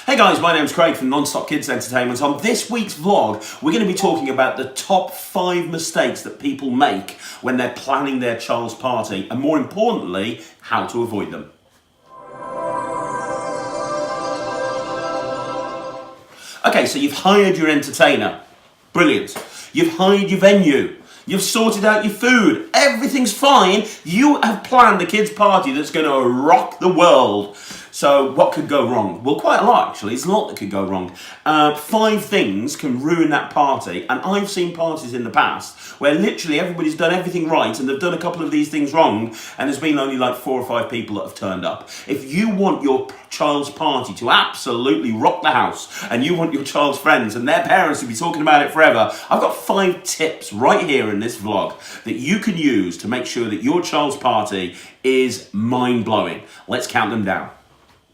Hey guys, my name's Craig from Non-Stop Kids Entertainment. On this week's vlog, we're going to be talking about the top 5 mistakes that people make when they're planning their child's party, and more importantly, how to avoid them. Okay, so you've hired your entertainer. Brilliant. You've hired your venue. You've sorted out your food. Everything's fine. You have planned a kid's party that's going to rock the world. So what could go wrong? Well, quite a lot actually. There's a lot that could go wrong. 5 things can ruin that party. And I've seen parties in the past where literally everybody's done everything right and they've done a couple of these things wrong, and there's been only like 4 or 5 people that have turned up. If you want your child's party to absolutely rock the house and you want your child's friends and their parents to be talking about it forever, I've got 5 tips right here in this vlog that you can use to make sure that your child's party is mind-blowing. Let's count them down.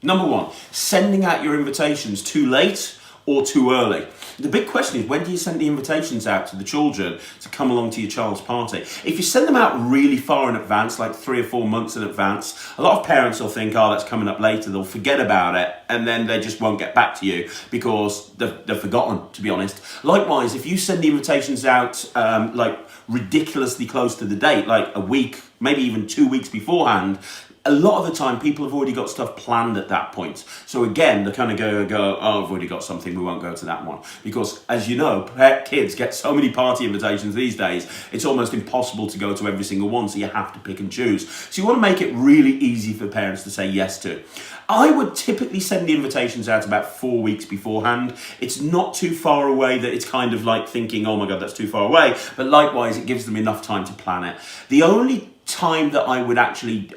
Number 1, sending out your invitations too late or too early. The big question is, when do you send the invitations out to the children to come along to your child's party? If you send them out really far in advance, like 3 or 4 months in advance, a lot of parents will think, oh, that's coming up later, they'll forget about it, and then they just won't get back to you because they've forgotten, to be honest. Likewise, if you send the invitations out like ridiculously close to the date, like a week, maybe even 2 weeks beforehand, a lot of the time people have already got stuff planned at that point. So again, they kind of go, oh, I've already got something, we won't go to that one. Because as you know, kids get so many party invitations these days, it's almost impossible to go to every single one, so you have to pick and choose. So you want to make it really easy for parents to say yes to. I would typically send the invitations out about 4 weeks beforehand. It's not too far away that it's kind of like thinking, oh my God, that's too far away. But likewise, it gives them enough time to plan it. The only time that I would actually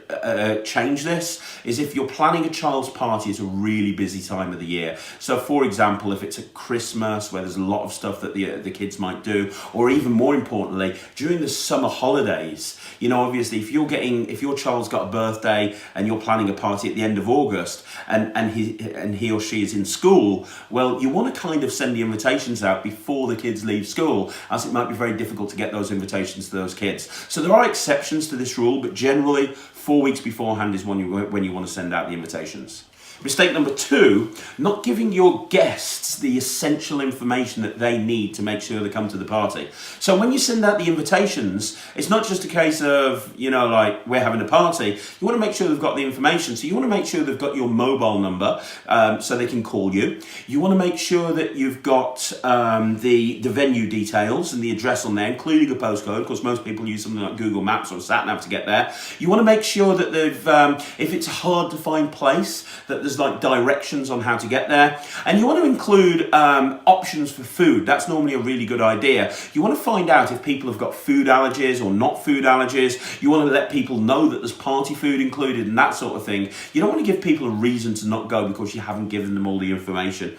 change this is if you're planning a child's party. It's a really busy time of the year. So for example, if it's at Christmas where there's a lot of stuff that the kids might do, or even more importantly, during the summer holidays, you know, obviously if your child's got a birthday and you're planning a party at the end of August and he or she is in school, well, you want to kind of send the invitations out before the kids leave school, as it might be very difficult to get those invitations to those kids. So there are exceptions to this rule, but generally 4 weeks beforehand is when you want to send out the invitations. Mistake number 2, not giving your guests the essential information that they need to make sure they come to the party. So when you send out the invitations, it's not just a case of, you know, like, we're having a party. You want to make sure they've got the information. So you want to make sure they've got your mobile number so they can call you. You want to make sure that you've got the venue details and the address on there, including a postcode, because most people use something like Google Maps or SatNav to get there. You want to make sure that they've, if it's a hard to find place, that there's like directions on how to get there. And you want to include options for food. That's normally a really good idea. You want to find out if people have got food allergies or not food allergies. You want to let people know that there's party food included and that sort of thing. You don't want to give people a reason to not go because you haven't given them all the information.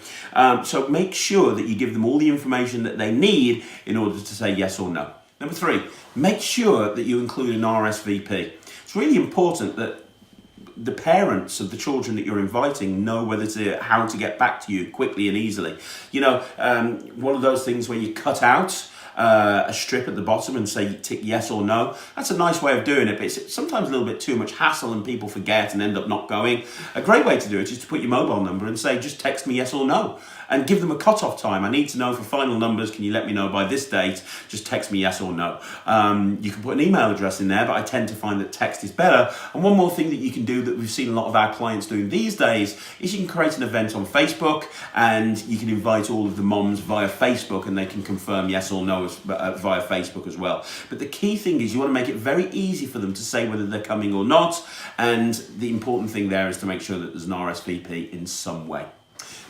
So make sure that you give them all the information that they need in order to say yes or no. Number 3, make sure that you include an RSVP. It's really important that the parents of the children that you're inviting know how to get back to you quickly and easily. You know, one of those things where you cut out a strip at the bottom and say tick yes or no. That's a nice way of doing it, but it's sometimes a little bit too much hassle and people forget and end up not going. A great way to do it is to put your mobile number and say, just text me yes or no, and give them a cut-off time. I need to know for final numbers, can you let me know by this date? Just text me yes or no. You can put an email address in there, but I tend to find that text is better. And one more thing that you can do that we've seen a lot of our clients doing these days is you can create an event on Facebook and you can invite all of the moms via Facebook and they can confirm yes or no via Facebook as well. But the key thing is you want to make it very easy for them to say whether they're coming or not. And the important thing there is to make sure that there's an RSVP in some way.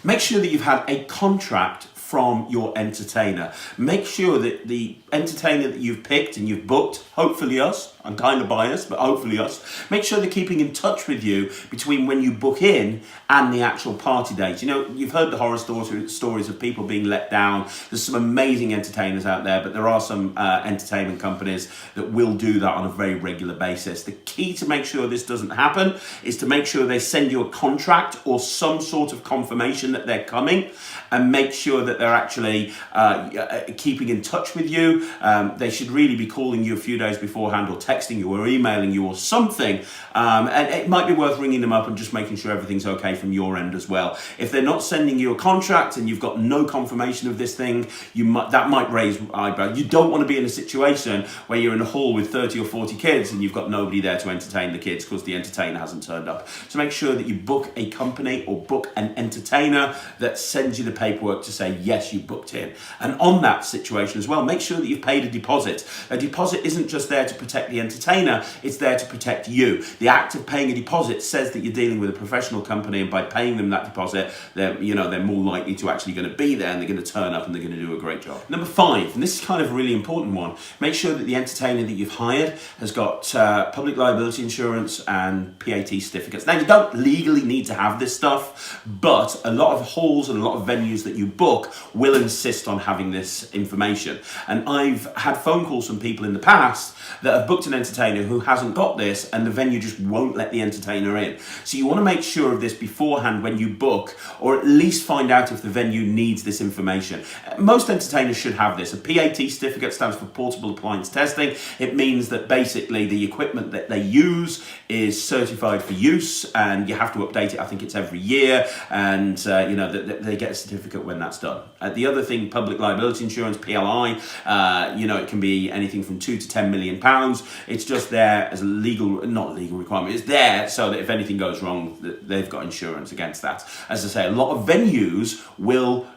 Make sure that you've had a contract from your entertainer. Make sure that the entertainer that you've picked and you've booked, hopefully us, I'm kind of biased, but hopefully us, make sure they're keeping in touch with you between when you book in and the actual party date. You know, you've heard the horror stories of people being let down. There's some amazing entertainers out there, but there are some entertainment companies that will do that on a very regular basis. The key to make sure this doesn't happen is to make sure they send you a contract or some sort of confirmation that they're coming, and make sure that that they're actually keeping in touch with you. They should really be calling you a few days beforehand, or texting you, or emailing you, or something. And it might be worth ringing them up and just making sure everything's okay from your end as well. If they're not sending you a contract and you've got no confirmation of this thing, that might raise eyebrows. You don't want to be in a situation where you're in a hall with 30 or 40 kids and you've got nobody there to entertain the kids because the entertainer hasn't turned up. So make sure that you book a company or book an entertainer that sends you the paperwork to say, yes, you booked in. And on that situation as well, make sure that you've paid a deposit. A deposit isn't just there to protect the entertainer, it's there to protect you. The act of paying a deposit says that you're dealing with a professional company, and by paying them that deposit, they're more likely to actually going to be there, and they're going to turn up and they're going to do a great job. Number 5, and this is kind of a really important one, make sure that the entertainer that you've hired has got public liability insurance and PAT certificates. Now, you don't legally need to have this stuff, but a lot of halls and a lot of venues that you book will insist on having this information. And I've had phone calls from people in the past that have booked an entertainer who hasn't got this, and the venue just won't let the entertainer in. So you want to make sure of this beforehand when you book, or at least find out if the venue needs this information. Most entertainers should have this. A PAT certificate stands for Portable Appliance Testing. It means that basically the equipment that they use is certified for use, and you have to update it. I think it's every year, and they get a certificate when that's done. The other thing, public liability insurance, PLI, it can be anything from 2 to 10 million pounds. It's just there as a not legal requirement. It's there so that if anything goes wrong, they've got insurance against that. As I say, a lot of venues will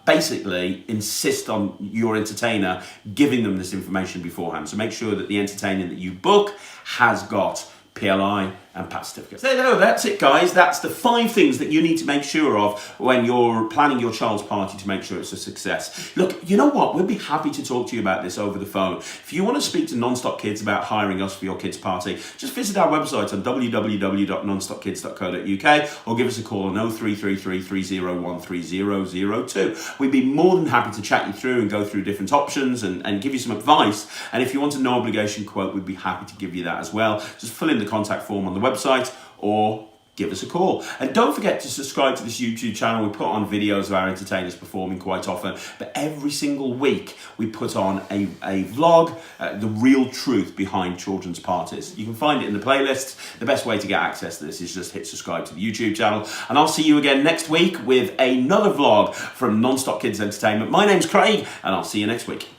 basically insist on your entertainer giving them this information beforehand. So make sure that the entertainer that you book has got PLI and PAT certificates. There you go, that's it, guys. That's the 5 things that you need to make sure of when you're planning your child's party to make sure it's a success. Look, you know what? We'd be happy to talk to you about this over the phone. If you want to speak to Non-Stop Kids about hiring us for your kids' party, just visit our website on www.nonstopkids.co.uk or give us a call on 0333 301 3002. We'd be more than happy to chat you through and go through different options and give you some advice. And if you want a no obligation quote, we'd be happy to give you that as well. Just fill in the contact form on the website or give us a call. And don't forget to subscribe to this YouTube channel. We put on videos of our entertainers performing quite often, but every single week we put on a vlog, the real truth behind children's parties. You can find it in the playlist. The best way to get access to this is just hit subscribe to the YouTube channel. And I'll see you again next week with another vlog from Non-Stop Kids Entertainment. My name's Craig, and I'll see you next week.